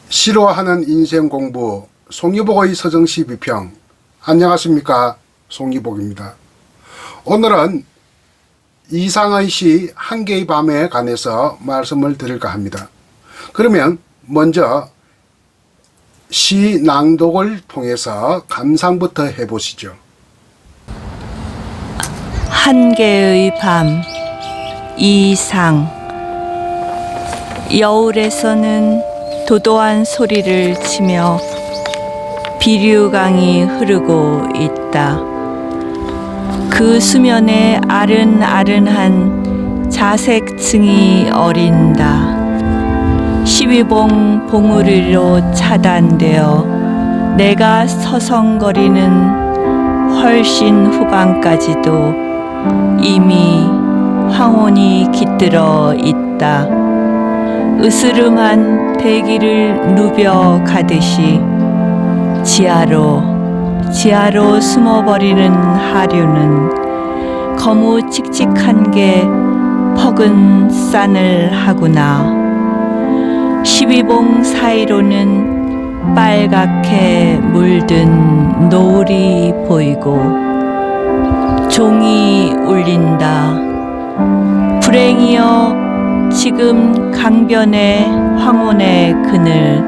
싫어하는 인생 공부 송유복의 서정시 비평. 안녕하십니까, 송유복입니다. 오늘은 이상의 시 한개의 밤에 관해서 말씀을 드릴까 합니다. 그러면 먼저 시 낭독을 통해서 감상부터 해보시죠. 한개의 밤. 이상. 여울에서는 도도한 소리를 치며 비류강이 흐르고 있다. 그 수면에 아른아른한 자색층이 어린다. 12봉 봉우리로 차단되어 내가 서성거리는 훨씬 후방까지도 이미 황혼이 깃들어 있다. 으스름한 대기를 누벼 가듯이 지하로 숨어버리는 하류는 거무 칙칙한 게 퍽은 싼을 하구나. 12봉 사이로는 빨갛게 물든 노을이 보이고 종이 울린다. 불행이여, 지금 강변의 황혼의 그늘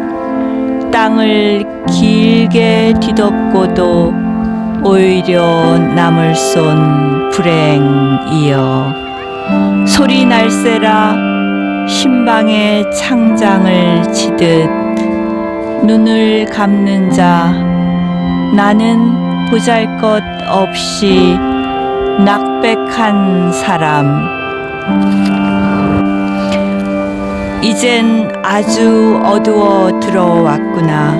땅을 길게 뒤덮고도 오히려 남을 쏜 불행이여, 소리 날세라 신방에 창장을 치듯 눈을 감는 자. 나는 보잘것 없이 낙백한 사람. 이젠 아주 어두워 들어왔구나.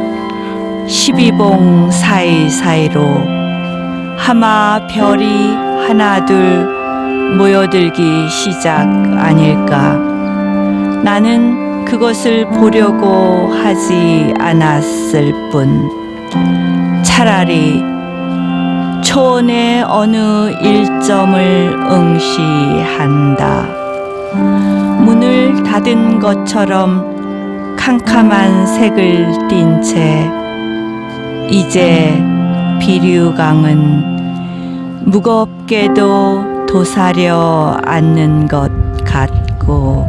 12봉 사이사이로 하마 별이 하나 둘 모여들기 시작 아닐까. 나는 그것을 보려고 하지 않았을 뿐 차라리 초원의 어느 일점을 응시한다. 문을 닫은 것처럼 캄캄한 색을 띤 채 이제 비류강은 무겁게도 도사려 앉는 것 같고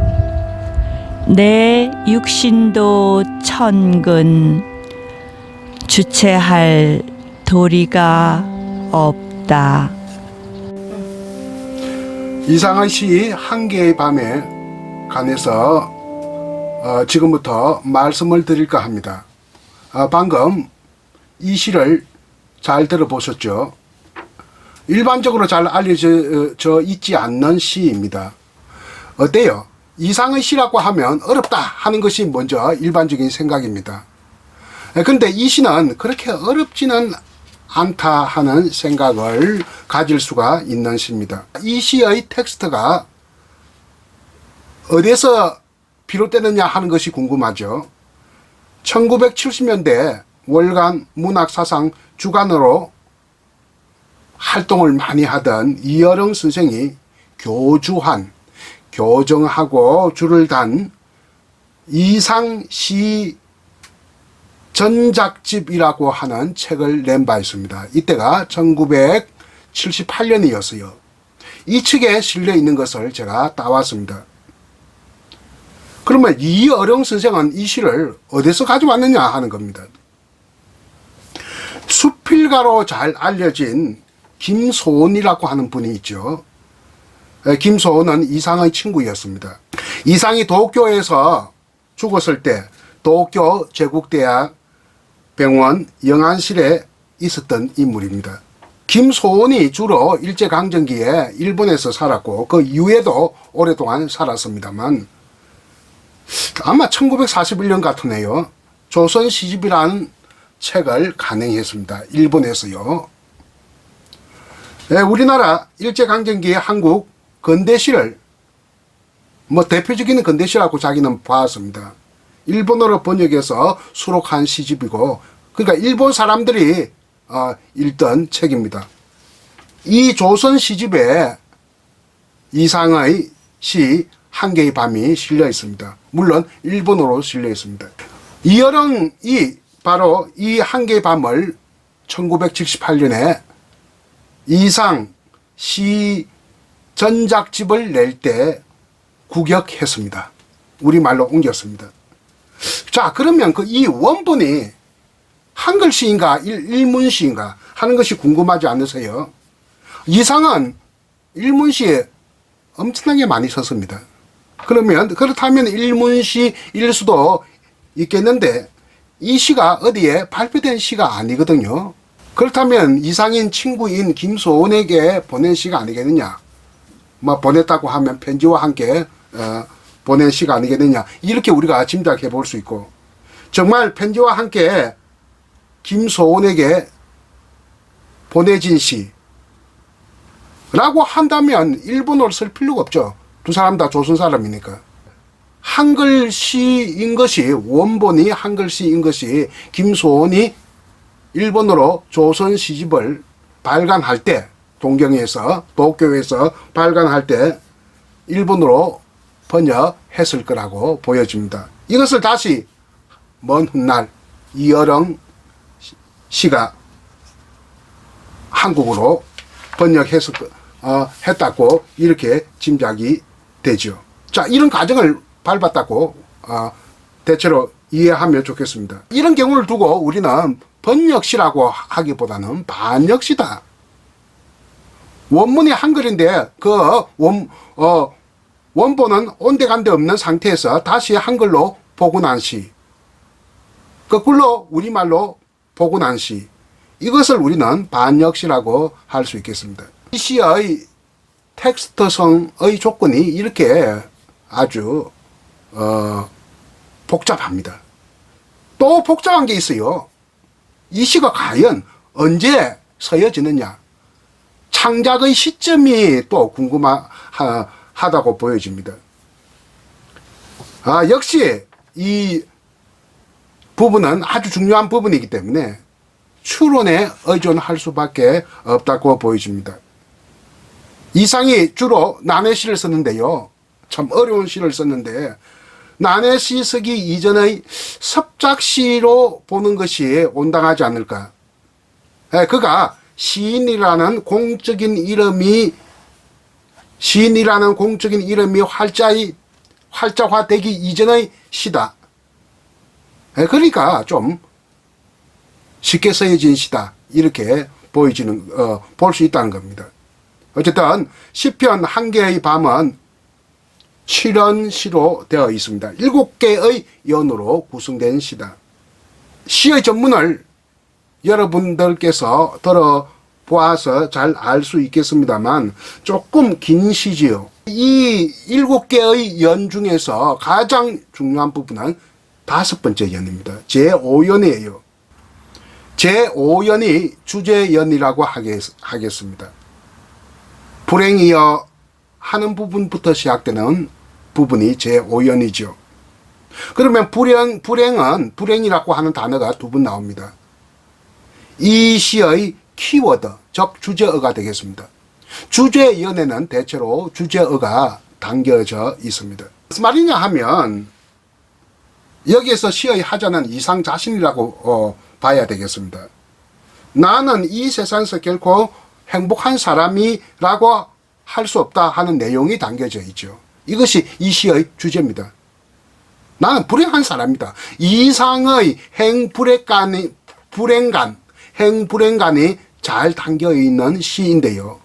내 육신도 천근 주체할 도리가 없다. 이상의 시 한개의 밤에 관해서 지금부터 말씀을 드릴까 합니다. 방금 이 시를 잘 들어보셨죠? 일반적으로 잘 알려져 있지 않는 시입니다. 어때요? 이상의 시라고 하면 어렵다 하는 것이 먼저 일반적인 생각입니다. 그런데 이 시는 그렇게 어렵지는 않다 하는 생각을 가질 수가 있는 시입니다. 이 시의 텍스트가 어디에서 비롯되느냐 하는 것이 궁금하죠. 1970년대 월간 문학사상 주간으로 활동을 많이 하던 이어령 선생이 교정하고 줄을 단 이상시 전작집이라고 하는 책을 낸 바 있습니다. 이때가 1978년이었어요. 이 책에 실려 있는 것을 제가 따왔습니다. 그러면 이어령 선생은 이 시를 어디서 가져왔느냐 하는 겁니다. 수필가로 잘 알려진 김소원이라고 하는 분이 있죠. 김소원은 이상의 친구였습니다. 이상이 도쿄에서 죽었을 때 도쿄 제국대학 병원 영안실에 있었던 인물입니다. 김소원이 주로 일제강점기에 일본에서 살았고 그 이후에도 오랫동안 살았습니다만 아마 1941년 같으네요. 조선시집이라는 책을 간행했습니다. 일본에서요. 우리나라 일제강점기의 한국 근대시를 대표적인 근대시라고 자기는 봤습니다. 일본어로 번역해서 수록한 시집이고, 그러니까 일본 사람들이 읽던 책입니다. 이 조선 시집에 이상의 시 한개의 밤이 실려 있습니다. 물론 일본어로 실려 있습니다. 이여렁이 바로 이 한계의 밤을 1978년에 이상 시 전작집을 낼 때 국역했습니다. 우리말로 옮겼습니다. 자, 그러면 그 이 원본이 한글시인가 일문시인가 하는 것이 궁금하지 않으세요? 이상은 일문시에 엄청나게 많이 썼습니다. 그렇다면 일문시일 수도 있겠는데 이 시가 어디에 발표된 시가 아니거든요. 그렇다면 이상인 친구인 김소원에게 보낸 시가 아니겠느냐, 뭐 보냈다고 하면 편지와 함께 보낸 시가 아니겠느냐, 이렇게 우리가 짐작해 볼 수 있고, 정말 편지와 함께 김소원에게 보내진 시라고 한다면 일본어를 쓸 필요가 없죠. 두 사람 다 조선 사람이니까. 한글시인 것이, 원본이 한글시인 것이 김소원이 일본어로 조선 시집을 발간할 때, 동경에서 도쿄에서 발간할 때 일본어로 번역했을 거라고 보여집니다. 이것을 다시 먼 훗날 이여렁 시가 한국어로 했다고 이렇게 짐작이 되죠. 자, 이런 과정을 밟았다고 대체로 이해하면 좋겠습니다. 이런 경우를 두고 우리는 번역시라고 하기보다는 반역시다. 원문이 한글인데 원본은 온데간데 없는 상태에서 다시 한글로 복원한 시, 거꾸로 우리말로 복원한 시, 이것을 우리는 반역시라고 할 수 있겠습니다. 이 시의 텍스트성의 조건이 이렇게 아주 복잡합니다. 또 복잡한 게 있어요. 이 시가 과연 언제 서여지느냐, 창작의 시점이 또 궁금하다고 보여집니다. 역시 이 부분은 아주 중요한 부분이기 때문에 추론에 의존할 수밖에 없다고 보여집니다. 이상이 주로 난해시를 썼는데요, 참 어려운 시를 썼는데, 난해시 쓰기 이전의 섭작시로 보는 것이 온당하지 않을까. 그가 시인이라는 공적인 이름이 활자화되기 이전의 시다. 그러니까 좀 쉽게 써여진 시다, 이렇게 볼 수 있다는 겁니다. 어쨌든 시편 한 개의 밤은 7연시로 되어 있습니다. 7개의 연으로 구성된 시다. 시의 전문을 여러분들께서 들어보아서 잘 알 수 있겠습니다만 조금 긴 시지요. 이 7개의 연 중에서 가장 중요한 부분은 5번째 연입니다. 제5연이에요. 제5연이 주제연이라고 하겠습니다. 불행이여 하는 부분부터 시작되는 부분이 제5연이죠. 그러면 불행이라고 하는 단어가 2번 나옵니다. 이 시의 키워드, 즉 주제어가 되겠습니다. 주제연에는 대체로 주제어가 담겨져 있습니다. 무슨 말이냐 하면 여기에서 시의 하자는 이상 자신이라고 봐야 되겠습니다. 나는 이 세상에서 결코 행복한 사람이라고 할 수 없다 하는 내용이 담겨져 있죠. 이것이 이 시의 주제입니다. 나는 불행한 사람이다. 이상의 행불행간이 잘 담겨 있는 시인데요.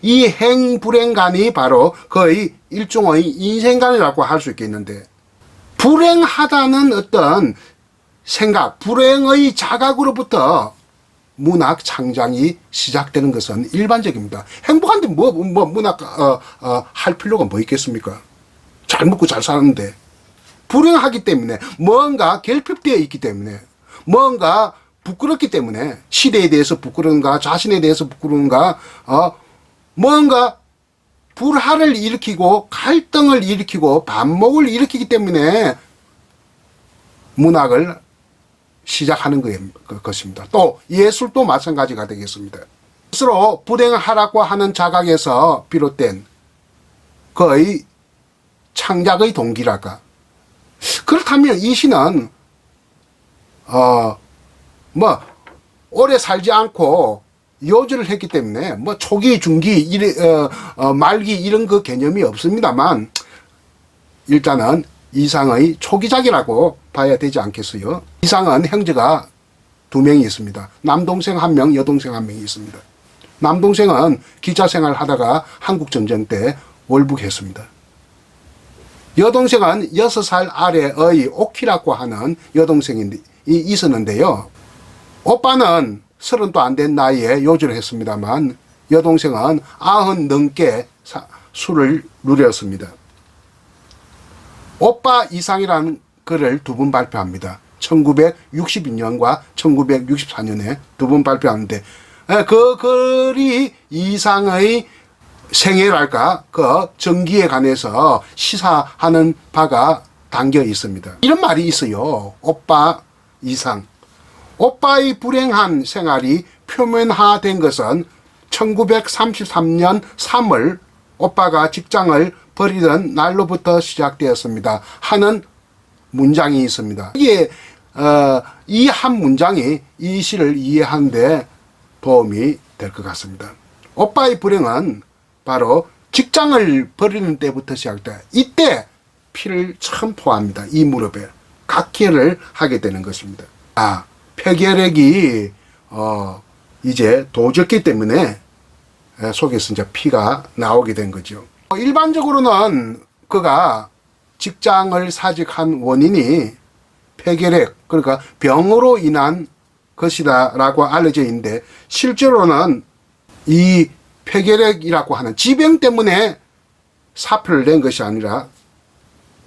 이 행불행간이 바로 거의 일종의 인생관이라고 할 수 있겠는데, 불행하다는 어떤 생각, 불행의 자각으로부터 문학 창작이 시작되는 것은 일반적입니다. 행복한데 문학 할 필요가 뭐 있겠습니까? 잘 먹고 잘 사는데. 불행하기 때문에, 뭔가 결핍되어 있기 때문에, 뭔가 부끄럽기 때문에, 시대에 대해서 부끄러운가, 자신에 대해서 부끄러운가, 뭔가 불화를 일으키고 갈등을 일으키고 반목을 일으키기 때문에 문학을 시작하는 것입니다. 또 예술도 마찬가지가 되겠습니다. 스스로 불행하라고 하는 자각에서 비롯된 그의 창작의 동기랄까. 그렇다면 이 시는 뭐 오래 살지 않고 요절을 했기 때문에 뭐 초기, 중기, 말기 이런 그 개념이 없습니다만 일단은 이상의 초기작이라고 봐야 되지 않겠어요. 이상은 형제가 2명이 있습니다. 남동생 1명, 여동생 1명이 있습니다. 남동생은 기자 생활 하다가 한국전쟁 때 월북했습니다. 여동생은 6살 아래의 오키라고 하는 여동생이 있었는데요. 오빠는 30도 안 된 나이에 요절을 했습니다만 여동생은 90 넘게 술을 누렸습니다. 오빠 이상이라는 글을 2번 발표합니다. 1962년과 1964년에 2번 발표하는데 그 글이 이상의 생애랄까 그 전기에 관해서 시사하는 바가 담겨 있습니다. 이런 말이 있어요. 오빠 이상. 오빠의 불행한 생활이 표면화된 것은 1933년 3월 오빠가 직장을 버리던 날로부터 시작되었습니다 하는 문장이 있습니다. 이게 이 한 문장이 이 시를 이해하는 데 도움이 될 것 같습니다. 오빠의 불행은 바로 직장을 버리는 때부터 시작돼. 이때 피를 처음 토합니다. 이 무릎에 각혈을 하게 되는 것입니다. 폐결핵이 이제 도졌기 때문에 속에서 이제 피가 나오게 된 거죠. 일반적으로는 그가 직장을 사직한 원인이 폐결핵, 그러니까 병으로 인한 것이다 라고 알려져 있는데 실제로는 이 폐결핵이라고 하는 지병 때문에 사표를 낸 것이 아니라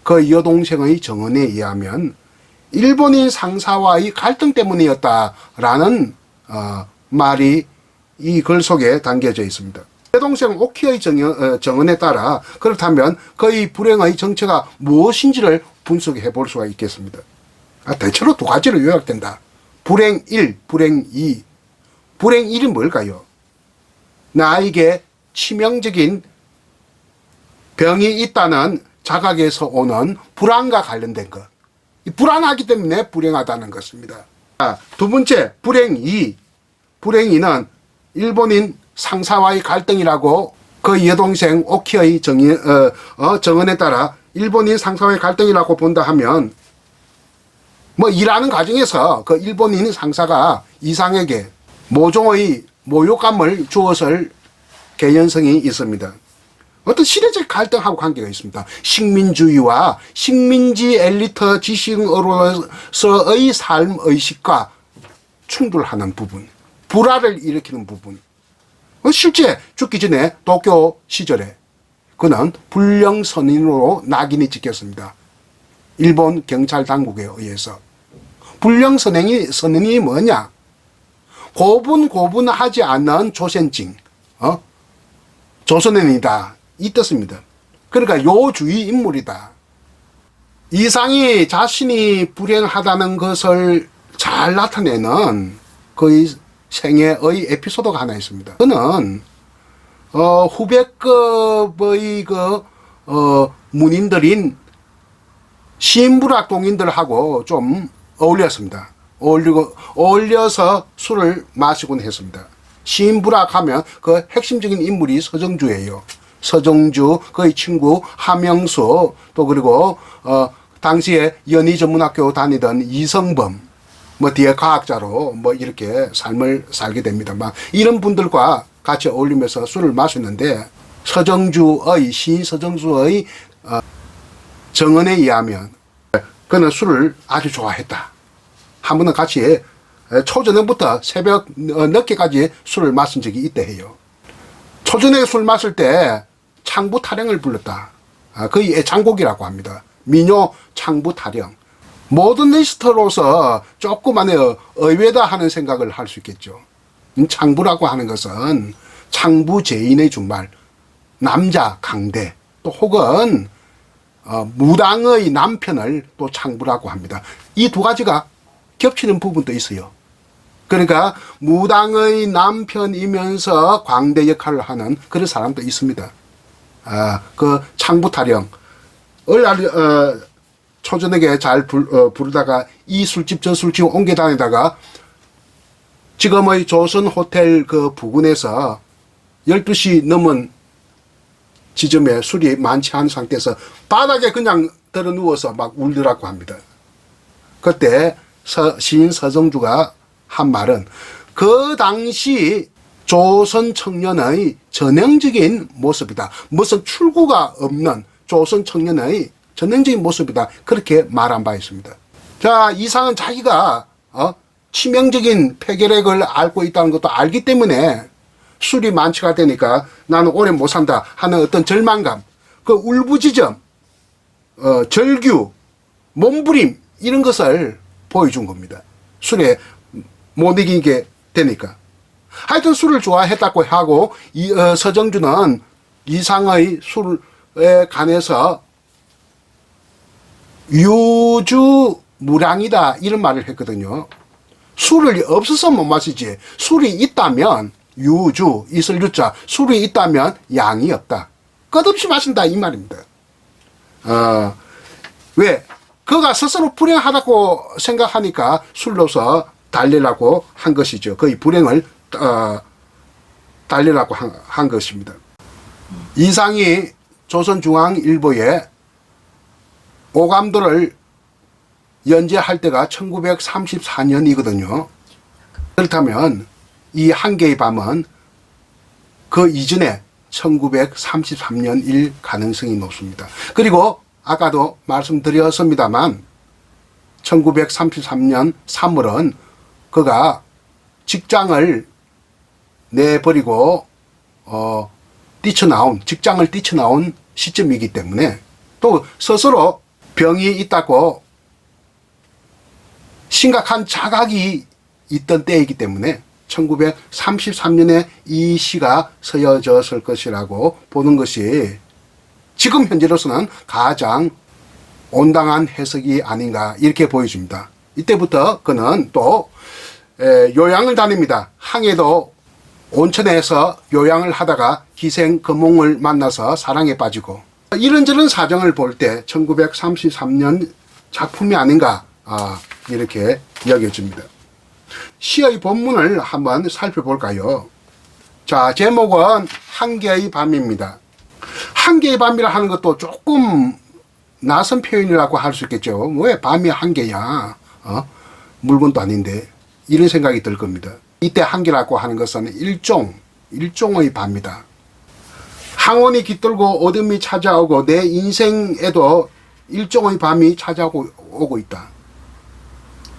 그 여동생의 정언에 의하면 일본인 상사와의 갈등 때문이었다라는 말이 이 글 속에 담겨져 있습니다. 여동생 오키의 정언에 따라 그렇다면 그의 불행의 정체가 무엇인지를 분석해 볼 수가 있겠습니다. 대체로 2가지로 요약된다. 불행 1, 불행 2. 불행 1은 뭘까요? 나에게 치명적인 병이 있다는 자각에서 오는 불안과 관련된 것. 불안하기 때문에 불행하다는 것입니다. 2번째, 불행 2. 불행 2는 일본인 상사와의 갈등이라고 그 여동생 오키의 정언에 따라 일본인 상사와의 갈등이라고 본다 하면 뭐 일하는 과정에서 그 일본인 상사가 이상에게 모종의 모욕감을 주었을 개연성이 있습니다. 어떤 시대적 갈등하고 관계가 있습니다. 식민주의와 식민지 엘리트 지식으로서의 삶 의식과 충돌하는 부분, 불화를 일으키는 부분. 실제 죽기 전에 도쿄 시절에 그는 불령선인으로 낙인이 찍혔습니다. 일본 경찰 당국에 의해서. 불령선인이 뭐냐? 고분고분하지 않는 조선증, 조선인이다. 이 뜻입니다. 그러니까 요주의 인물이다. 이상이 자신이 불행하다는 것을 잘 나타내는 그의 생애의 에피소드가 하나 있습니다. 그는 후배급의 문인들인 신부락 동인들하고 좀 어울렸습니다. 어울려서 술을 마시곤 했습니다. 신부락 하면 그 핵심적인 인물이 서정주예요. 서정주, 그의 친구 하명수, 또 그리고 당시에 연희전문학교 다니던 이성범, 뭐 뒤에 과학자로 뭐 이렇게 삶을 살게 됩니다. 막 이런 분들과 같이 어울리면서 술을 마셨는데 시인 서정주의 정언에 의하면 그는 술을 아주 좋아했다. 한 번은 같이 초저녁부터 새벽 늦게까지 술을 마신 적이 있다 해요. 초저녁에 술 마실 때 창부 타령을 불렀다. 그의 애창곡이라고 합니다. 민요 창부 타령. 모더니스트로서 조그만의 의외다 하는 생각을 할 수 있겠죠. 창부라고 하는 것은 창부 제인의 준말, 남자 강대, 또 혹은 무당의 남편을 또 창부라고 합니다. 이 2가지가 겹치는 부분도 있어요. 그러니까 무당의 남편이면서 광대 역할을 하는 그런 사람도 있습니다. 그 창부 타령을 초저녁에 잘 부르다가 이 술집 저 술집 옮겨 다니다가 지금의 조선 호텔 그 부근에서 12시 넘은 지점에 술이 많지 않은 상태에서 바닥에 그냥 들어 누워서 막 울더라고 합니다. 그때 시인 서정주가 한 말은 그 당시 조선 청년의 전형적인 모습이다. 무슨 출구가 없는 조선 청년의 전형적인 모습이다. 그렇게 말한 바 있습니다. 자, 이상은 자기가 치명적인 폐결핵을 앓고 있다는 것도 알기 때문에 술이 만취가 되니까 나는 오래 못 산다 하는 어떤 절망감, 그 울부짖음, 절규, 몸부림 이런 것을 보여준 겁니다. 술에 못 이기게 되니까. 하여튼 술을 좋아했다고 하고 서정주는 이상의 술에 관해서 유주무량이다 이런 말을 했거든요. 술을 없어서 못 마시지 술이 있다면 유주 있을 유자 술이 있다면 양이 없다. 끝없이 마신다 이 말입니다. 왜? 그가 스스로 불행하다고 생각하니까 술로서 달래라고 한 것이죠. 거의 불행을 달래라고 한 것입니다. 이상이 조선중앙일보에 오감도를 연재할 때가 1934년이거든요. 그렇다면 이 한계의 밤은 그 이전에 1933년일 가능성이 높습니다. 그리고 아까도 말씀드렸습니다만 1933년 3월은 그가 직장을 내버리고 직장을 뛰쳐나온 시점이기 때문에 또 스스로 병이 있다고 심각한 자각이 있던 때이기 때문에 1933년에 이 시가 쓰여졌을 것이라고 보는 것이 지금 현재로서는 가장 온당한 해석이 아닌가 이렇게 보여집니다. 이때부터 그는 또 요양을 다닙니다. 항해도 온천에서 요양을 하다가 기생 금홍을 만나서 사랑에 빠지고 이런저런 사정을 볼 때 1933년 작품이 아닌가 이렇게 여겨집니다. 시의 본문을 한번 살펴볼까요? 자, 제목은 한계의 밤입니다. 한계의 밤이라 하는 것도 조금 낯선 표현이라고 할 수 있겠죠. 왜 밤이 한계야? 물건도 아닌데 이런 생각이 들 겁니다. 이때 한계라고 하는 것은 일종의 밤이다. 항원이 깃들고 어둠이 찾아오고 내 인생에도 일종의 밤이 찾아오고 있다.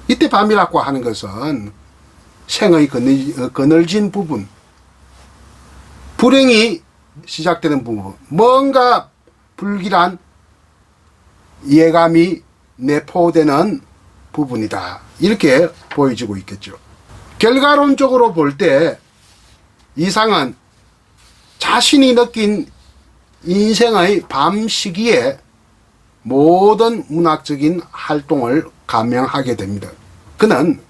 이때 밤이라고 하는 것은 생의 그늘진 부분, 불행이 시작되는 부분, 뭔가 불길한 예감이 내포되는 부분이다. 이렇게 보여지고 있겠죠. 결과론적으로 볼 때 이상은 자신이 느낀 인생의 밤 시기에 모든 문학적인 활동을 감명하게 됩니다. 그는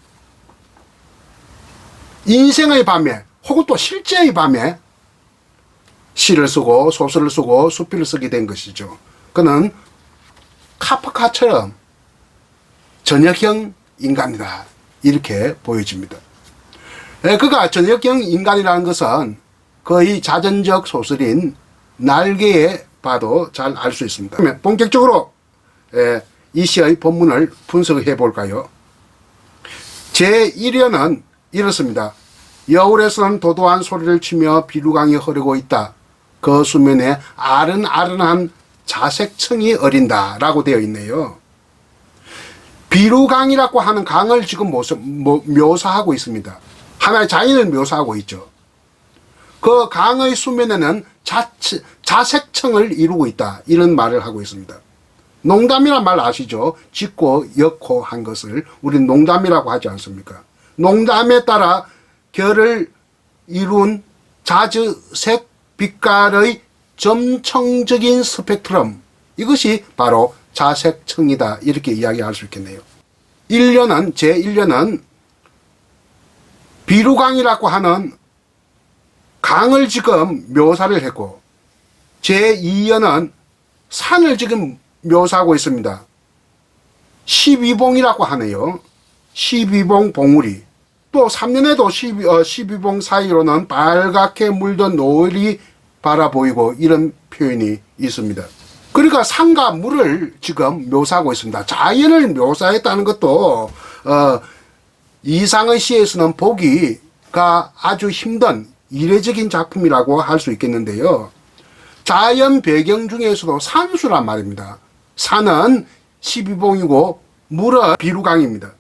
인생의 밤에 혹은 또 실제의 밤에 시를 쓰고 소설을 쓰고 수필을 쓰게 된 것이죠. 그는 카프카처럼 전역형 인간이다. 이렇게 보여집니다. 그가 전역형 인간이라는 것은 거의 자전적 소설인 날개에 봐도 잘 알 수 있습니다. 그러면 본격적으로 이 시의 본문을 분석해 볼까요? 제1회는 이렇습니다. 여울에서는 도도한 소리를 치며 비루강이 흐르고 있다. 그 수면에 아른아른한 자색청이 어린다 라고 되어 있네요. 비루강이라고 하는 강을 지금 묘사하고 있습니다. 하나의 자연을 묘사하고 있죠. 그 강의 수면에는 자색청을 이루고 있다. 이런 말을 하고 있습니다. 농담이란 말 아시죠? 짓고 엮고 한 것을 우리는 농담이라고 하지 않습니까? 농담에 따라 결을 이룬 자주색 빛깔의 점청적인 스펙트럼, 이것이 바로 자색청이다. 이렇게 이야기할 수 있겠네요. 제1년은 비루강이라고 하는 강을 지금 묘사를 했고, 제2연은 산을 지금 묘사하고 있습니다. 십이봉이라고 하네요. 십이봉 봉우리. 또 3년에도 12봉 사이로는 빨갛게 물든 노을이 바라보이고 이런 표현이 있습니다. 그러니까 산과 물을 지금 묘사하고 있습니다. 자연을 묘사했다는 것도 이상의 시에서는 보기가 아주 힘든 이례적인 작품이라고 할 수 있겠는데요. 자연 배경 중에서도 산수란 말입니다. 산은 십이봉이고 물은 비루강입니다.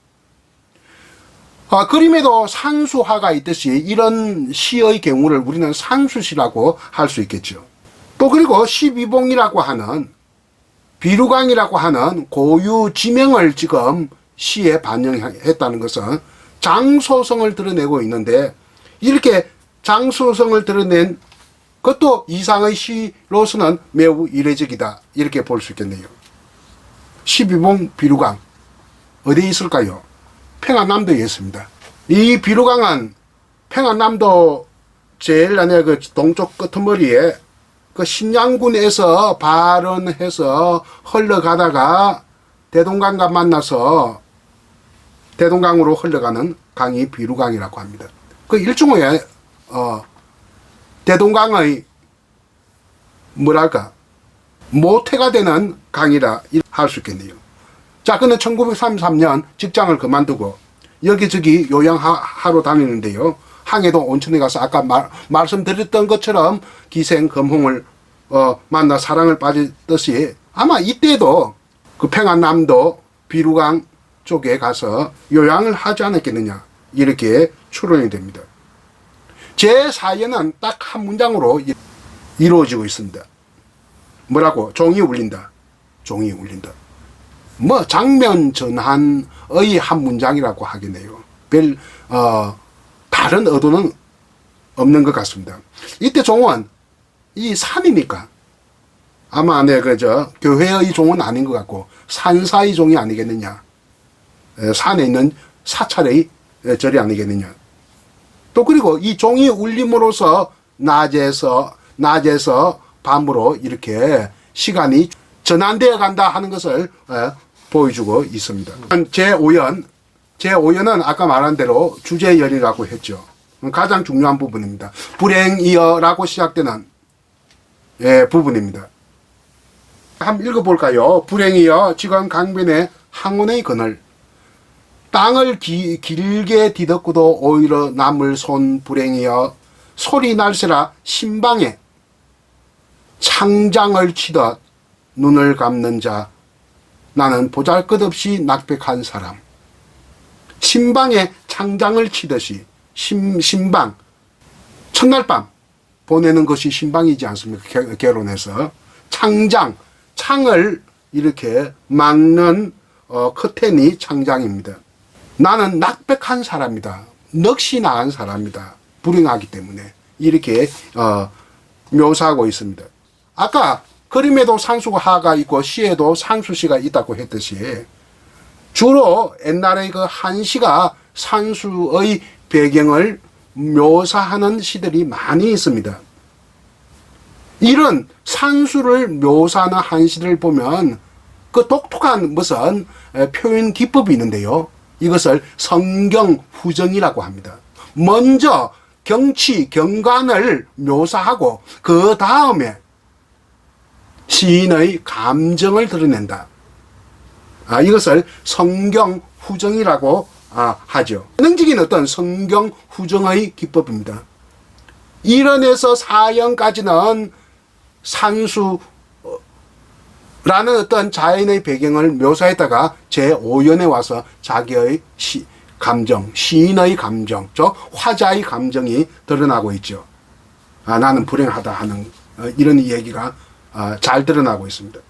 그림에도 산수화가 있듯이 이런 시의 경우를 우리는 산수시라고 할 수 있겠죠. 또 그리고 십이봉이라고 하는 비루강이라고 하는 고유 지명을 지금 시에 반영했다는 것은 장소성을 드러내고 있는데, 이렇게 장소성을 드러낸 그것도 이상의 시로서는 매우 이례적이다, 이렇게 볼 수 있겠네요. 십이봉 비루강 어디에 있을까요? 평안남도에 있습니다. 이 비루강은 평안남도 제일 안에 그 동쪽 끄트머리에 그 신양군에서 발원해서 흘러가다가 대동강과 만나서 대동강으로 흘러가는 강이 비루강이라고 합니다. 그 일종의 대동강의 뭐랄까 모태가 되는 강이라 할 수 있겠네요. 자, 그는 1933년 직장을 그만두고 여기저기 요양하러 다니는데요. 항해도 온천에 가서 아까 말씀드렸던 것처럼 기생검홍을 만나 사랑을 빠졌듯이 아마 이때도 그 평안남도 비루강 쪽에 가서 요양을 하지 않았겠느냐, 이렇게 추론이 됩니다. 제 사연은 딱 한 문장으로 이루어지고 있습니다. 뭐라고? 종이 울린다. 종이 울린다. 뭐 장면 전환의 한 문장이라고 하겠네요. 별 다른 의도는 없는 것 같습니다. 이때 종은 이 산이니까 아마 교회의 종은 아닌 것 같고 산사의 종이 아니겠느냐, 산에 있는 사찰의 절이 아니겠느냐. 또 그리고 이 종이 울림으로써 낮에서 밤으로 이렇게 시간이 전환되어 간다 하는 것을 보여주고 있습니다. 제5연은 아까 말한 대로 주제연이라고 했죠. 가장 중요한 부분입니다. 불행이여라고 시작되는 부분입니다. 한번 읽어볼까요? 불행이여 지금 강변의 항원의 그늘, 땅을 길게 뒤덮고도 오히려 남을 손 불행이여, 소리 날세라 신방에 창장을 치듯 눈을 감는 자, 나는 보잘것없이 낙백한 사람. 신방에 창장을 치듯이 신방, 첫날 밤 보내는 것이 신방이지 않습니까? 결혼해서 창을 이렇게 막는 커튼이 창장입니다. 나는 낙백한 사람이다. 넋이 나간 사람이다. 불행하기 때문에 이렇게 묘사하고 있습니다. 아까 그림에도 산수화가 있고 시에도 산수시가 있다고 했듯이 주로 옛날에 그 한시가 산수의 배경을 묘사하는 시들이 많이 있습니다. 이런 산수를 묘사하는 한시를 보면 그 독특한 무슨 표현 기법이 있는데요. 이것을 성경후정이라고 합니다. 먼저 경치, 경관을 묘사하고 그 다음에 시인의 감정을 드러낸다. 이것을 성경후정이라고 하죠. 전형적인 어떤 성경후정의 기법입니다. 1원에서 4연까지는 산수라는 어떤 자연의 배경을 묘사했다가 제5연에 와서 자기의 감정, 시인의 감정, 즉 화자의 감정이 드러나고 있죠. 나는 불행하다 하는 이런 얘기가 잘 드러나고 있습니다.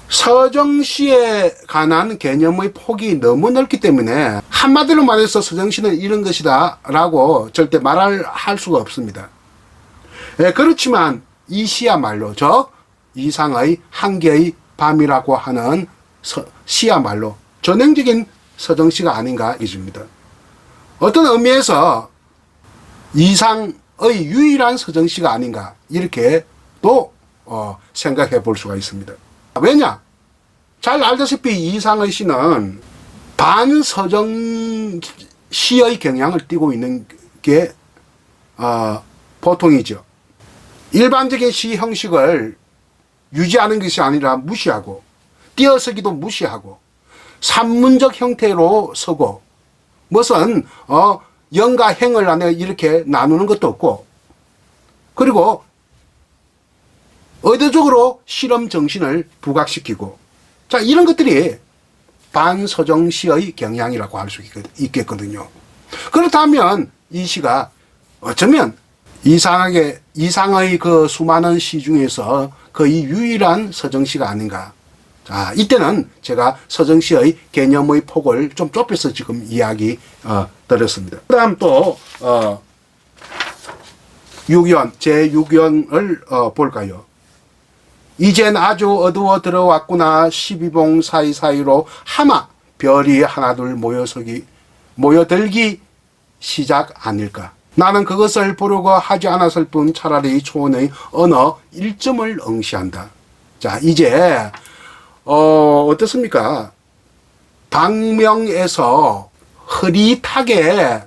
서정시에 관한 개념의 폭이 너무 넓기 때문에 한마디로 말해서 서정시는 이런 것이다 라고 절대 할 수가 없습니다. 그렇지만 이 시야말로 즉 이상의 한계의 밤이라고 하는 시야말로 전형적인 서정시가 아닌가 이집니다. 어떤 의미에서 이상의 유일한 서정시가 아닌가 이렇게 또 생각해 볼 수가 있습니다. 왜냐? 잘 알다시피 이상의 시는 반서정 시의 경향을 띠고 있는 게 보통이죠. 일반적인 시 형식을 유지하는 것이 아니라 무시하고, 띄어쓰기도 무시하고, 산문적 형태로 서고, 무슨 영과 행을 안에 이렇게 나누는 것도 없고, 그리고 의도적으로 실험 정신을 부각시키고, 자, 이런 것들이 반서정시의 경향이라고 할 수 있겠거든요. 그렇다면 이 시가 어쩌면 이상의 그 수많은 시 중에서 거의 유일한 서정시가 아닌가. 자, 이때는 제가 서정시의 개념의 폭을 좀 좁혀서 지금 이야기 드렸습니다. 그 다음 또 6연, 제6연을 볼까요? 이젠 아주 어두워 들어왔구나. 12봉 사이사이로 하마 별이 하나둘 모여들기 시작 아닐까. 나는 그것을 보려고 하지 않았을 뿐 차라리 초원의 어느 일점을 응시한다. 자, 이제 어떻습니까? 방명에서 흐릿하게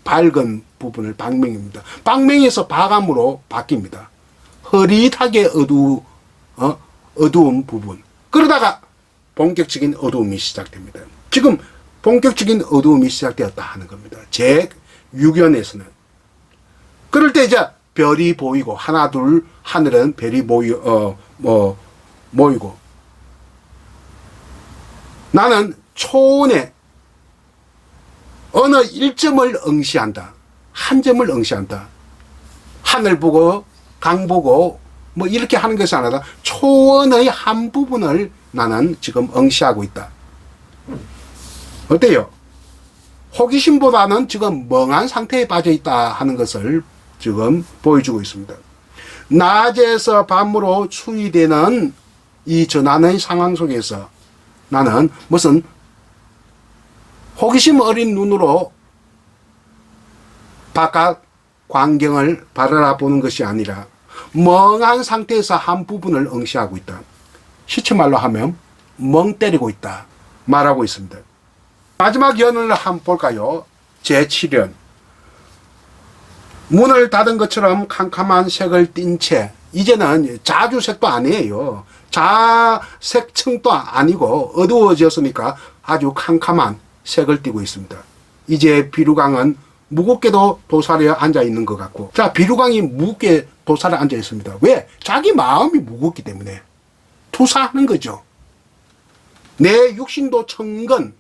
밝은 부분을 방명입니다. 방명에서 바감으로 바뀝니다. 흐릿하게 어두운 부분. 그러다가 본격적인 어두움이 시작됩니다. 지금 본격적인 어두움이 시작되었다 하는 겁니다. 제6연에서는. 그럴 때 이제 별이 보이고, 하나, 둘, 하늘은 별이 모이고, 나는 초원에 어느 일점을 응시한다. 한 점을 응시한다. 하늘 보고, 강 보고, 뭐 이렇게 하는 것이 아니라 초원의 한 부분을 나는 지금 응시하고 있다. 어때요? 호기심보다는 지금 멍한 상태에 빠져 있다 하는 것을 지금 보여주고 있습니다. 낮에서 밤으로 추이되는 이 전환의 상황 속에서 나는 무슨 호기심 어린 눈으로 바깥 광경을 바라보는 것이 아니라 멍한 상태에서 한 부분을 응시하고 있다. 시체말로 하면 멍 때리고 있다 말하고 있습니다. 마지막 연을 한번 볼까요? 제7연. 문을 닫은 것처럼 캄캄한 색을 띤 채, 이제는 자주색도 아니에요. 자색층도 아니고 어두워졌으니까 아주 캄캄한 색을 띠고 있습니다. 이제 비루강은 무겁게도 도사리에 앉아 있는 것 같고, 자, 비루강이 무겁게 도사리에 앉아 있습니다. 왜? 자기 마음이 무겁기 때문에 투사하는 거죠. 내 육신도 천근,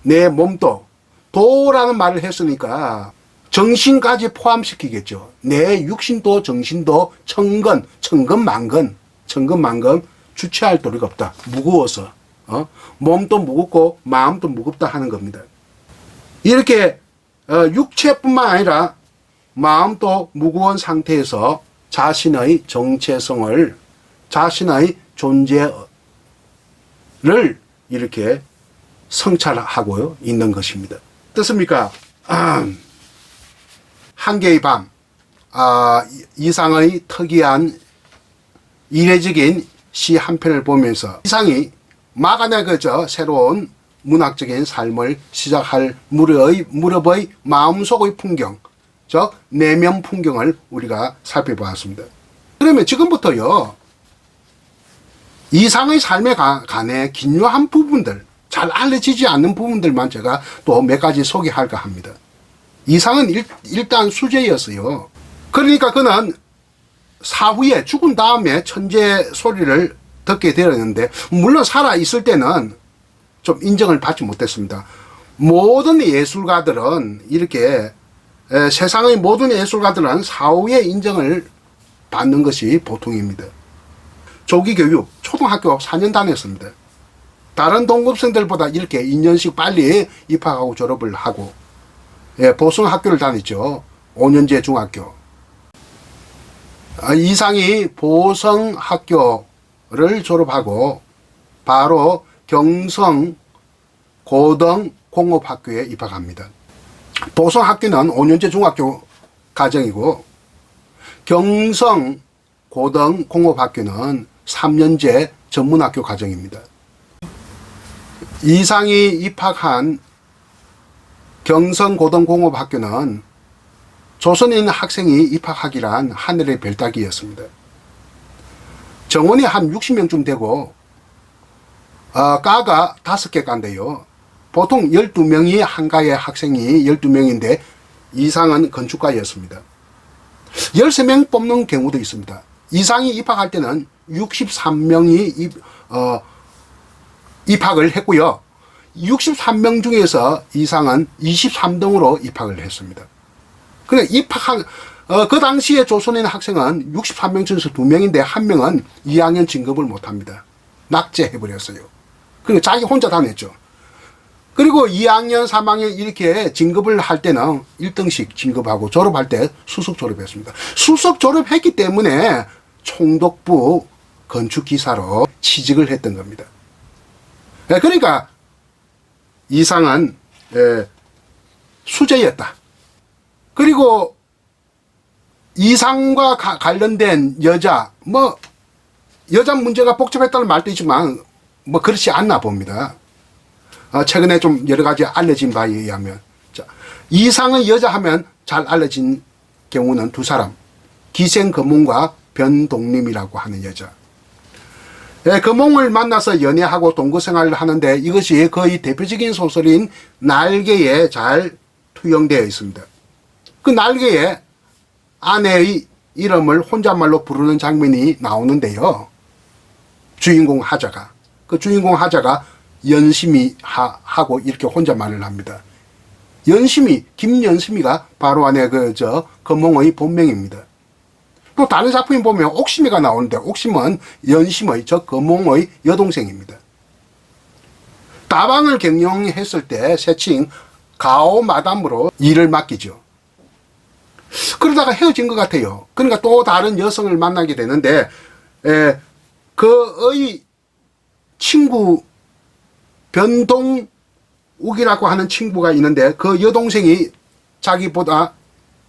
내 몸도 도라는 말을 했으니까 정신까지 포함시키겠죠. 내 육신도 정신도 천근만근 주체할 도리가 없다. 무거워서 몸도 무겁고 마음도 무겁다 하는 겁니다. 이렇게 육체뿐만 아니라 마음도 무거운 상태에서 자신의 정체성을, 자신의 존재를 이렇게 성찰하고 있는 것입니다. 어떻습니까? 한개의 밤, 이상의 특이한 이례적인 시 한 편을 보면서 이상이 마간의 그저 새로운 문학적인 삶을 시작할 무렵의 마음속의 풍경, 즉 내면 풍경을 우리가 살펴보았습니다. 그러면 지금부터요, 이상의 삶에 관해 기묘한 부분들, 잘 알려지지 않는 부분들만 제가 또 몇 가지 소개할까 합니다. 이상은 일단 수재였어요. 그러니까 그는 사후에 죽은 다음에 천재 소리를 듣게 되었는데, 물론 살아있을 때는 좀 인정을 받지 못했습니다. 모든 예술가들은 이렇게 세상의 모든 예술가들은 사후에 인정을 받는 것이 보통입니다. 조기 교육, 초등학교 4년 다녔습니다. 다른 동급생들보다 이렇게 2년씩 빨리 입학하고 졸업을 하고, 보성학교를 다녔죠. 5년제 중학교. 이상이 보성학교를 졸업하고 바로 경성 고등공업학교에 입학합니다. 보성학교는 5년제 중학교 과정이고, 경성 고등공업학교는 3년제 전문학교 과정입니다. 이상이 입학한 경성고등공업학교는 조선인 학생이 입학하기란 하늘의 별 따기였습니다. 정원이 한 60명쯤 되고 과가 5개 과인데요. 보통 12명이 한과의 학생이 12명인데 이상은 건축과였습니다. 13명 뽑는 경우도 있습니다. 이상이 입학할 때는 63명이 입학을 했고요. 63명 중에서 이상은 23등으로 입학을 했습니다. 그래 입학한 그 당시에 조선인 학생은 63명 중에서 2명인데 1명은 2학년 진급을 못합니다. 낙제해버렸어요. 그리고 자기 혼자 다녔죠. 그리고 2학년, 3학년 이렇게 진급을 할 때는 1등씩 진급하고 졸업할 때 수석 졸업했습니다. 수석 졸업했기 때문에 총독부 건축기사로 취직을 했던 겁니다. 그러니까 이상은 수재였다. 그리고 이상과 관련된 여자 문제가 복잡했다는 말도 있지만 그렇지 않나 봅니다. 최근에 좀 여러 가지 알려진 바에 의하면 이상의 여자 하면 잘 알려진 경우는 두 사람, 기생거몽과 변동림이라고 하는 여자. 거몽을 만나서 연애하고 동거생활을 하는데 이것이 거의 대표적인 소설인 날개에 잘 투영되어 있습니다. 그 날개에 아내의 이름을 혼잣말로 부르는 장면이 나오는데요. 주인공 하자가 연심이 하고 이렇게 혼잣말을 합니다. 김연심이가 바로 안에 거몽의 본명입니다. 또 다른 작품에 보면 옥심이가 나오는데 옥심은 연심의 거몽의 여동생입니다. 다방을 경영했을 때 세칭 가오 마담으로 일을 맡기죠. 그러다가 헤어진 것 같아요. 그러니까 또 다른 여성을 만나게 되는데 그의 친구 변동욱이라고 하는 친구가 있는데 그 여동생이 자기보다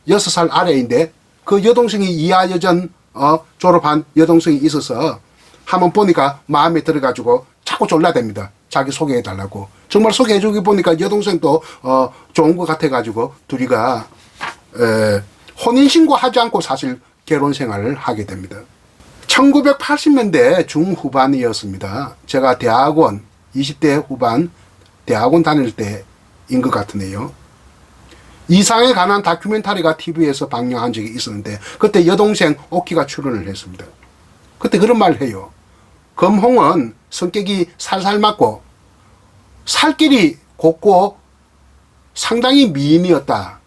6살 아래인데 그 여동생이 이하여전 졸업한 여동생이 있어서 한번 보니까 마음에 들어가지고 자꾸 졸라댑니다. 자기 소개해달라고. 정말 소개해주기 보니까 여동생도 좋은 것 같아가지고 둘이가 혼인신고하지 않고 사실 결혼 생활을 하게 됩니다. 1980년대 중후반이었습니다. 제가 대학원 20대 후반 대학원 다닐 때인 것 같으네요. 이상에 관한 다큐멘터리가 TV에서 방영한 적이 있었는데 그때 여동생 오키가 출연을 했습니다. 그때 그런 말을 해요. 검홍은 성격이 살살 맞고 살길이 곱고 상당히 미인이었다.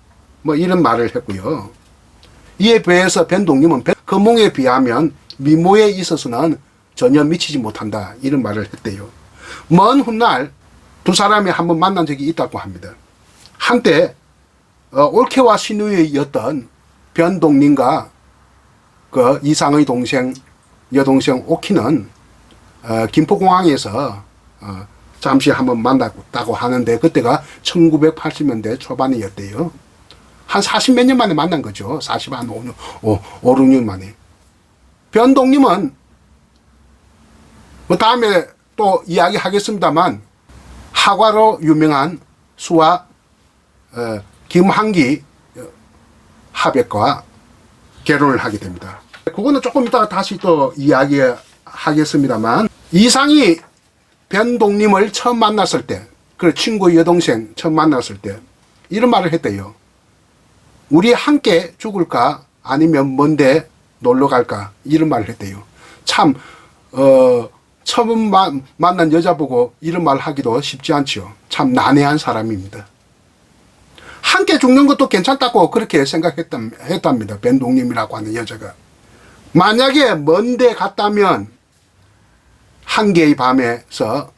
이런 말을 했고요. 이에 비해서 변동님은 검홍에 비하면 미모에 있어서는 전혀 미치지 못한다. 이런 말을 했대요. 먼 훗날 두 사람이 한번 만난 적이 있다고 합니다. 한때 올케와 시누이였던 변동님과 그 이상의 여동생 오키는 김포공항에서 잠시 한번 만났다고 하는데 그때가 1980년대 초반이었대요. 한 40몇 년 만에 만난 거죠. 40한 5, 6년 만에. 변동님은 다음에 또 이야기 하겠습니다만 화가로 유명한 수화 김한기 하백과 결혼을 하게 됩니다. 그거는 조금 이따가 다시 또 이야기하겠습니다만 이상이 변동님을 처음 만났을 때, 그 친구 여동생 처음 만났을 때 이런 말을 했대요. 우리 함께 죽을까 아니면 먼데 놀러 갈까 이런 말을 했대요. 참 처음 만난 여자 보고 이런 말 하기도 쉽지 않죠. 참 난해한 사람입니다. 함께 죽는 것도 괜찮다고 그렇게 생각했답니다. 변동님이라고 하는 여자가. 만약에 먼데 갔다면 한개의 밤에서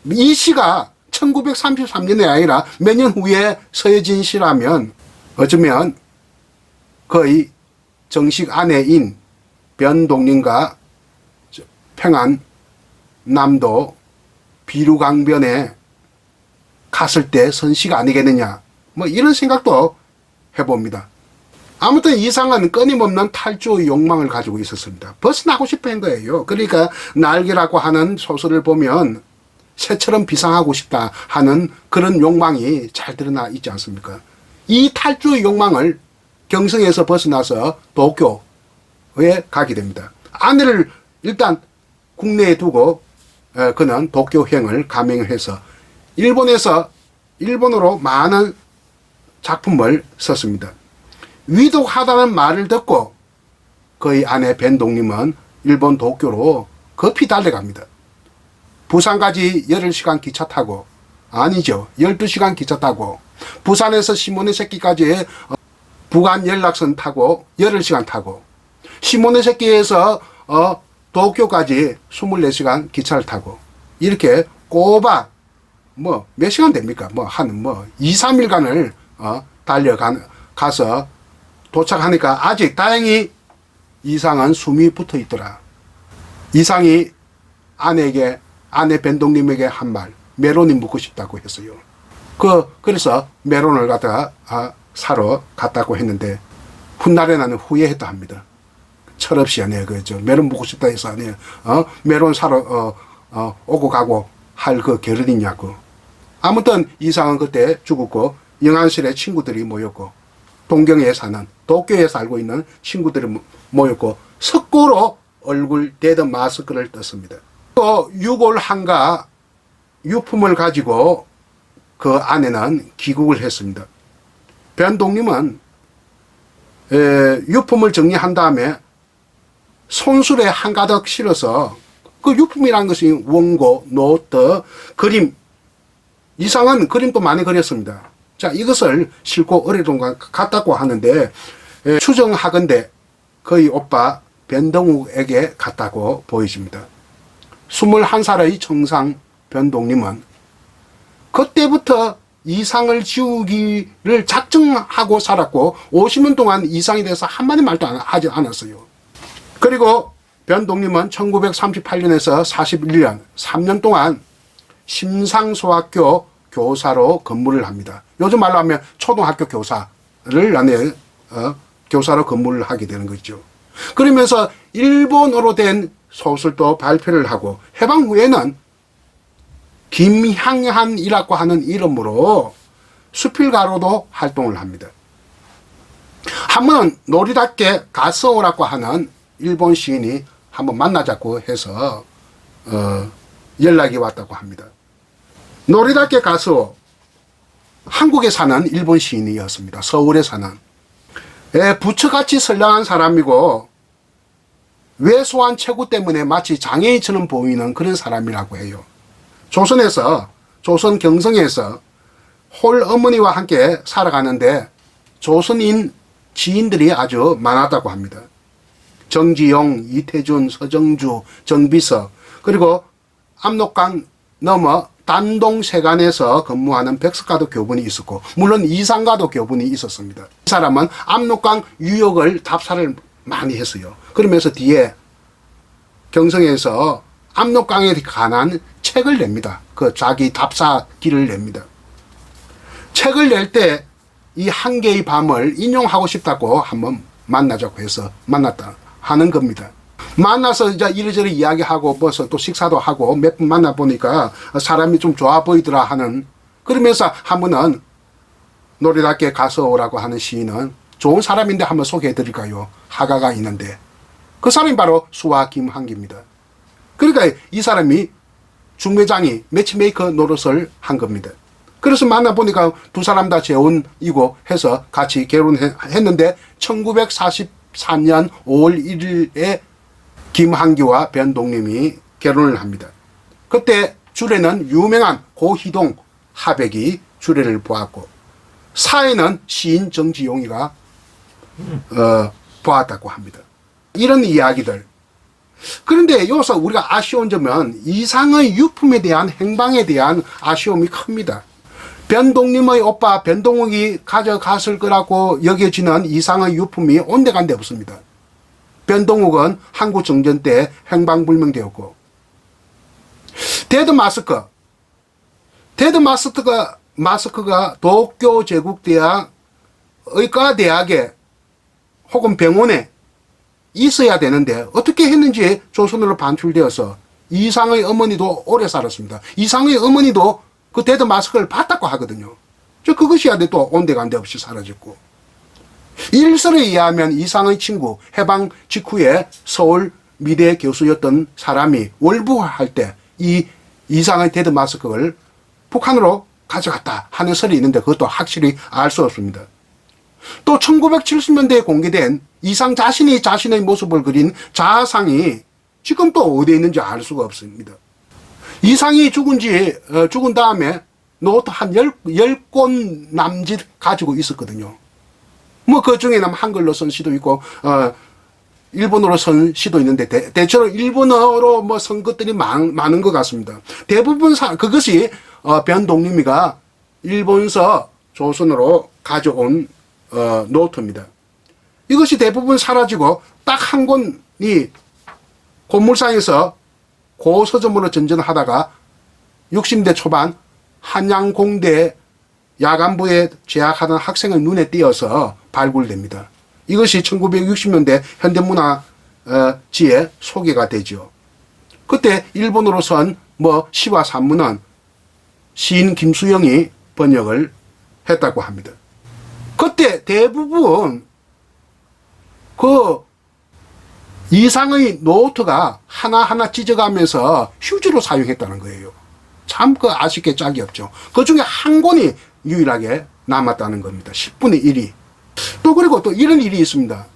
이 시가 1933년이 아니라 몇 년 후에 서예진 시라면 어쩌면 거의 정식 아내인 변동님과 평안 남도 비루강변에 갔을 때 선시가 아니겠느냐 이런 생각도 해봅니다. 아무튼 이상은 끊임없는 탈주 욕망을 가지고 있었습니다. 벗어나고 싶어 한 거예요. 그러니까 날개라고 하는 소설을 보면 새처럼 비상하고 싶다 하는 그런 욕망이 잘 드러나 있지 않습니까? 이 탈주 욕망을 경성에서 벗어나서 도쿄에 가게 됩니다. 아내를 일단 국내에 두고 그는 도쿄행을 감행해서 일본으로 많은 작품을 썼습니다. 위독하다는 말을 듣고 그의 아내 변동님은 일본 도쿄로 급히 달려갑니다. 부산까지 8시간 기차 타고, 아니죠, 12시간 기차 타고, 부산에서 시모네세키까지 부간 연락선 타고 8시간 타고, 시모네세키에서 도쿄까지 24시간 기차를 타고, 이렇게 꼬박 몇 시간 됩니까? 한 2, 3일간을 가서 도착하니까 아직 다행히 이상은 숨이 붙어 있더라. 이상이 아내 변동님에게 한 말, 메론이 묻고 싶다고 했어요. 그래서 메론을 갖다가 사러 갔다고 했는데, 훗날에 나는 후회했다 합니다. 철없이 아니에요. 그죠? 메론 묻고 싶다 해서 아니에요. 메론 사러, 오고 가고 할 그 겨를이 있냐고. 아무튼 이상은 그때 죽었고, 영안실에 친구들이 모였고, 동경에 사는, 도쿄에 살고 있는 친구들이 모였고, 석고로 얼굴 대던 마스크를 떴습니다. 또 유골 한가 유품을 가지고 그 아내는 귀국을 했습니다. 변동님은 유품을 정리한 다음에 손술에 한가득 실어서 그 유품이라는 것이 원고, 노트, 그림, 이상은 그림도 많이 그렸습니다. 자, 이것을 싣고 어뢰동강 갔다고 하는데, 추정하건대 그의 오빠 변동욱에게 갔다고 보여집니다. 21살의 청상 변동님은 그때부터 이상을 지우기를 작정하고 살았고, 50년 동안 이상에 대해서 한마디 말도 하지 않았어요. 그리고 변동님은 1938년에서 41년 3년 동안 심상소학교 교사로 근무를 합니다. 요즘 말로 하면 초등학교 교사를 교사로 근무를 하게 되는 거죠. 그러면서 일본어로 된 소설도 발표를 하고, 해방 후에는 김향한이라고 하는 이름으로 수필가로도 활동을 합니다. 한번 노리답게 가스오라고 하는 일본 시인이 한번 만나자고 해서 연락이 왔다고 합니다. 노리답게 가스오, 한국에 사는 일본 시인이었습니다. 서울에 사는. 부처같이 선량한 사람이고 왜소한 체구 때문에 마치 장애인처럼 보이는 그런 사람이라고 해요. 조선 경성에서 홀 어머니와 함께 살아가는데 조선인 지인들이 아주 많았다고 합니다. 정지용, 이태준, 서정주, 정비서, 그리고 압록강 넘어 단동세관에서 근무하는 백석가도 교분이 있었고, 물론 이상가도 교분이 있었습니다. 이 사람은 압록강 유역을 답사를 많이 했어요. 그러면서 뒤에 경성에서 압록강에 관한 책을 냅니다. 그 자기 답사기를 냅니다. 책을 낼 때 이 한 개의 밤을 인용하고 싶다고 한번 만나자고 해서 만났다 하는 겁니다. 만나서 이제 이리저리 이야기하고 벌써 또 식사도 하고 몇 분 만나보니까 사람이 좀 좋아 보이더라 하는, 그러면서 한 번은 노래답게 가서오라고 하는 시인은 좋은 사람인데 한번 소개해 드릴까요? 하가가 있는데 그 사람이 바로 수화 김한기입니다. 그러니까 이 사람이 중매장이 매치메이커 노릇을 한 겁니다. 그래서 만나보니까 두 사람 다 재혼이고 해서 같이 결혼했는데 1944년 5월 1일에 김한기와 변동님이 결혼을 합니다. 그때 주례는 유명한 고희동 하백이 주례를 보았고, 사회는 시인 정지용이가 보았다고 합니다. 이런 이야기들. 그런데 여기서 우리가 아쉬운 점은 이상의 유품에 대한 행방에 대한 아쉬움이 큽니다. 변동님의 오빠 변동욱이 가져갔을 거라고 여겨지는 이상의 유품이 온데간데 없습니다. 변동욱은 한국 정전 때 행방불명되었고, 데드마스크가 도쿄 제국대학 의과대학에 혹은 병원에 있어야 되는데 어떻게 했는지 조선으로 반출되어서 이상의 어머니도 오래 살았습니다. 이상의 어머니도 그 데드 마스크를 봤다고 하거든요. 그것이 또 온데간데 없이 사라졌고, 일설에 의하면 이상의 친구, 해방 직후에 서울 미대 교수였던 사람이 월부할 때 이 이상의 데드 마스크를 북한으로 가져갔다 하는 설이 있는데 그것도 확실히 알 수 없습니다. 또 1970년대에 공개된 이상 자신이 자신의 모습을 그린 자상이 지금 또 어디에 있는지 알 수가 없습니다. 이상이 죽은 다음에 노트 한 10권 남짓 가지고 있었거든요. 뭐 그 중에는 한글로 쓴 시도 있고 일본어로 쓴 시도 있는데 대체로 일본어로 뭐 쓴 것들이 많은 것 같습니다. 대부분 그것이 변동림이가 일본서 조선으로 가져온 노트입니다. 이것이 대부분 사라지고 딱 한 권이 고물상에서 고서점으로 전전하다가 60대 초반 한양공대 야간부에 재학하던 학생의 눈에 띄어서 발굴됩니다. 이것이 1960년대 현대문화지에 소개가 되죠. 그때 일본어로 쓴 시와 산문은 시인 김수영이 번역을 했다고 합니다. 그때 대부분 그 이상의 노트가 하나하나 찢어가면서 휴지로 사용했다는 거예요. 참 아쉽게 짝이 없죠. 그 중에 한 권이 유일하게 남았다는 겁니다. 10분의 1이. 또 그리고 또 이런 일이 있습니다.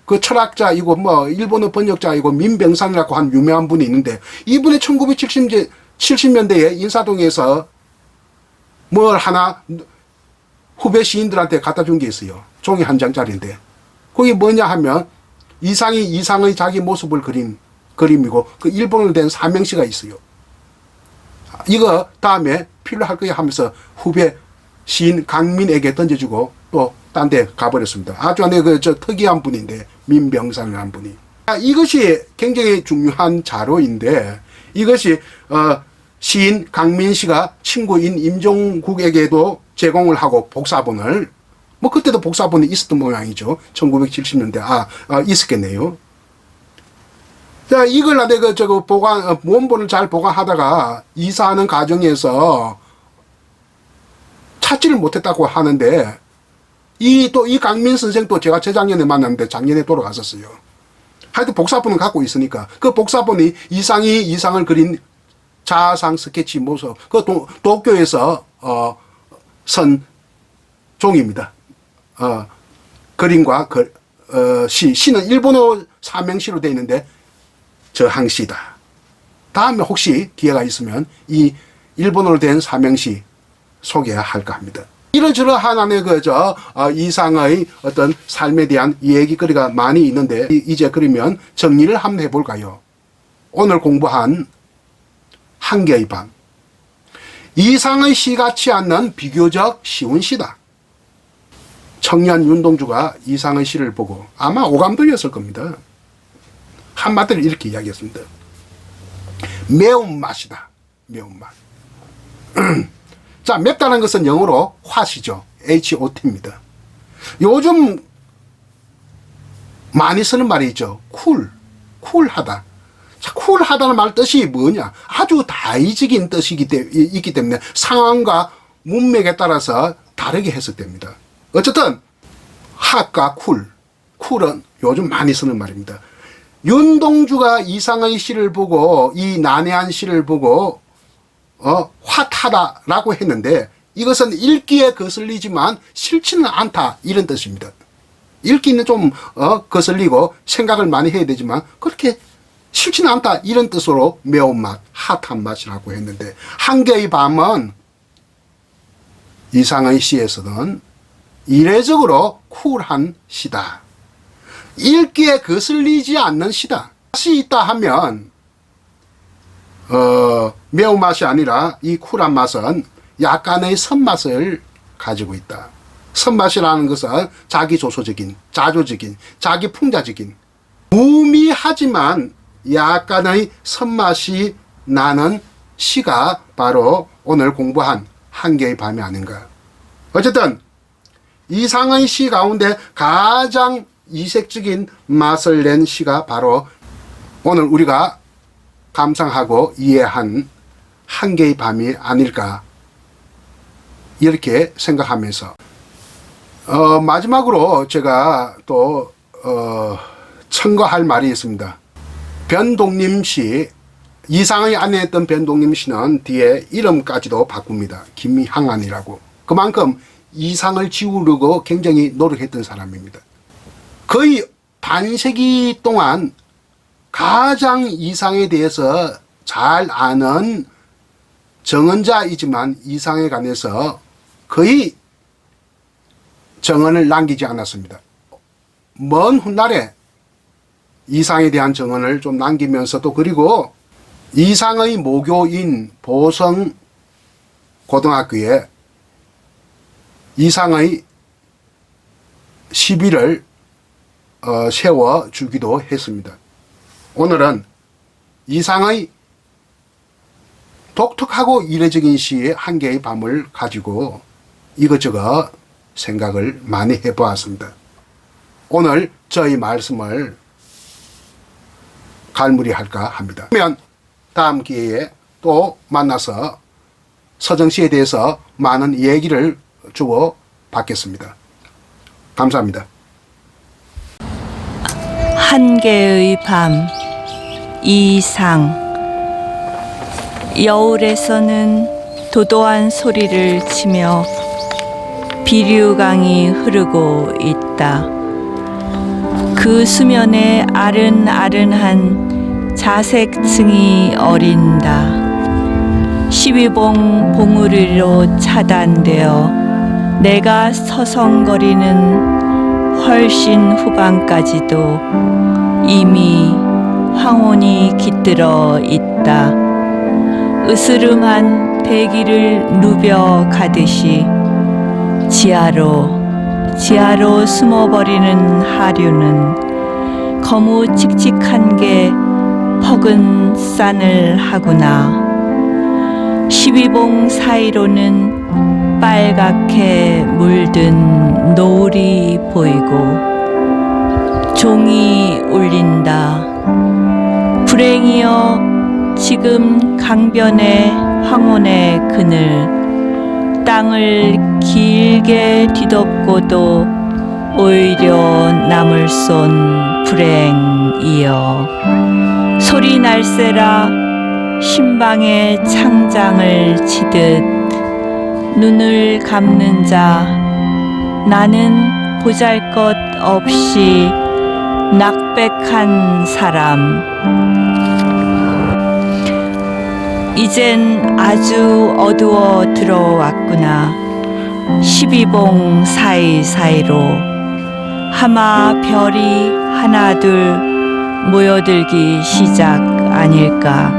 그 철학자이고 일본어 번역자이고 민병산이라고 한 유명한 분이 있는데 이분이 1970년대에 인사동에서 뭘 하나 후배 시인들한테 갖다 준 게 있어요. 종이 한 장짜리인데 그게 뭐냐 하면 이상의 자기 모습을 그린 그림이고 그 일본어로 된 삼행시가 있어요. 이거 다음에 필요할 거야 하면서 후배 시인 강민에게 던져주고 또 딴 데 가버렸습니다. 아주 특이한 분인데 민병산이라는 분이. 이것이 굉장히 중요한 자료인데 이것이 시인 강민 씨가 친구인 임종국에게도 제공을 하고 복사본을 그때도 복사본이 있었던 모양이죠. 1970년대 있었겠네요. 자, 이걸 원본을 잘 보관하다가 이사하는 과정에서 찾지를 못했다고 하는데 이 강민 선생도 제가 재작년에 만났는데 작년에 돌아갔었어요. 하여튼 복사본은 갖고 있으니까 그 복사본이 이상을 그린 자상 스케치 모습 도쿄에서 선 종입니다. 그림과 시는 일본어 삼행시로 되어 있는데 저항시다. 다음에 혹시 기회가 있으면 이 일본어로 된 삼행시 소개할까 합니다. 이러저러한 안에 이상의 어떤 삶에 대한 얘기거리가 많이 있는데 이제 그러면 정리를 한번 해볼까요? 오늘 공부한 한계의 밤. 이상의 시 같지 않는 비교적 쉬운 시다. 청년 윤동주가 이상의 시를 보고 아마 오감도였을 겁니다. 한마디로 이렇게 이야기했습니다. 매운맛이다. 매운맛. 자, 맵다는 것은 영어로 hot이죠. HOT입니다. 요즘 많이 쓰는 말이 있죠. 쿨하다. 자, 쿨하다는 말 뜻이 뭐냐? 아주 다의적인 뜻이 있기 때문에 상황과 문맥에 따라서 다르게 해석됩니다. 어쨌든 핫과 쿨은 요즘 많이 쓰는 말입니다. 윤동주가 이상의 시를 보고 이 난해한 시를 보고 핫하다라고 했는데 이것은 읽기에 거슬리지만 싫지는 않다 이런 뜻입니다. 읽기는 좀 거슬리고 생각을 많이 해야 되지만 그렇게 싫지는 않다 이런 뜻으로 매운맛, 핫한 맛이라고 했는데 한계의 밤은 이상의 시에서는 이례적으로 쿨한 시다. 읽기에 거슬리지 않는 시다. 맛이 있다 하면 매운맛이 아니라 이 쿨한 맛은 약간의 선맛을 가지고 있다. 선맛이라는 것은 자기 조소적인, 자조적인, 자기 풍자적인 무미하지만 약간의 선맛이 나는 시가 바로 오늘 공부한 한계의 밤이 아닌가. 어쨌든 이상의 시 가운데 가장 이색적인 맛을 낸 시가 바로 오늘 우리가 감상하고 이해한 한계의 밤이 아닐까 이렇게 생각하면서 마지막으로 제가 또 첨가할 말이 있습니다. 변동림 씨, 이상의 아내였던 변동림 씨는 뒤에 이름까지도 바꿉니다. 김향안이라고. 그만큼 이상을 지우려고 굉장히 노력했던 사람입니다. 거의 반세기 동안 가장 이상에 대해서 잘 아는 정언자이지만 이상에 관해서 거의 정언을 남기지 않았습니다. 먼 훗날에 이상에 대한 정언을 좀 남기면서도 그리고 이상의 모교인 보성 고등학교에 이상의 시비를 세워주기도 했습니다. 오늘은 이상의 독특하고 이례적인 시의 한계의 밤을 가지고 이것저것 생각을 많이 해보았습니다. 오늘 저희 말씀을 갈무리할까 합니다. 그러면 다음 기회에 또 만나서 서정시에 대해서 많은 얘기를 주고 받겠습니다. 감사합니다. 한계의 밤 이상. 여울에서는 도도한 소리를 치며 비류강이 흐르고 있다. 그 수면에 아른아른한 자색층이 어린다. 12봉 봉우리로 차단되어 내가 서성거리는 훨씬 후반까지도 이미 황혼이 깃들어 있다. 으스름한 대기를 누벼 가듯이 지하로 숨어버리는 하류는 거무 칙칙한 게 퍽은 싸늘하구나. 12봉 사이로는 빨갛게 물든 노을이 보이고 종이 울린다. 불행이여, 지금 강변의 황혼의 그늘 땅을 길게 뒤덮고도 오히려 나물 쏜 불행이여. 소리 날세라 신방에 창장을 치듯 눈을 감는 자. 나는 보잘것 없이 낙백한 사람. 이젠 아주 어두워 들어왔구나. 12봉 사이사이로 하마 별이 하나둘 모여들기 시작 아닐까.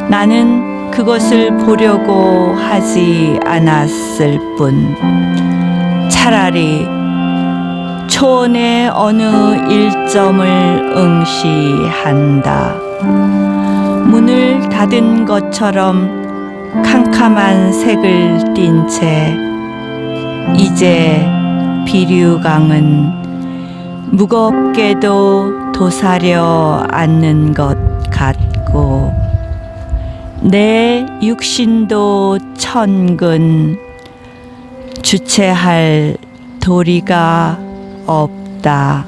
나는 그것을 보려고 하지 않았을 뿐 차라리 초원의 어느 일점을 응시한다. 문을 닫은 것처럼 캄캄한 색을 띤 채 이제 비류강은 무겁게도 도사려 앉는 것 같고 내 육신도 천근 주체할 도리가 없다.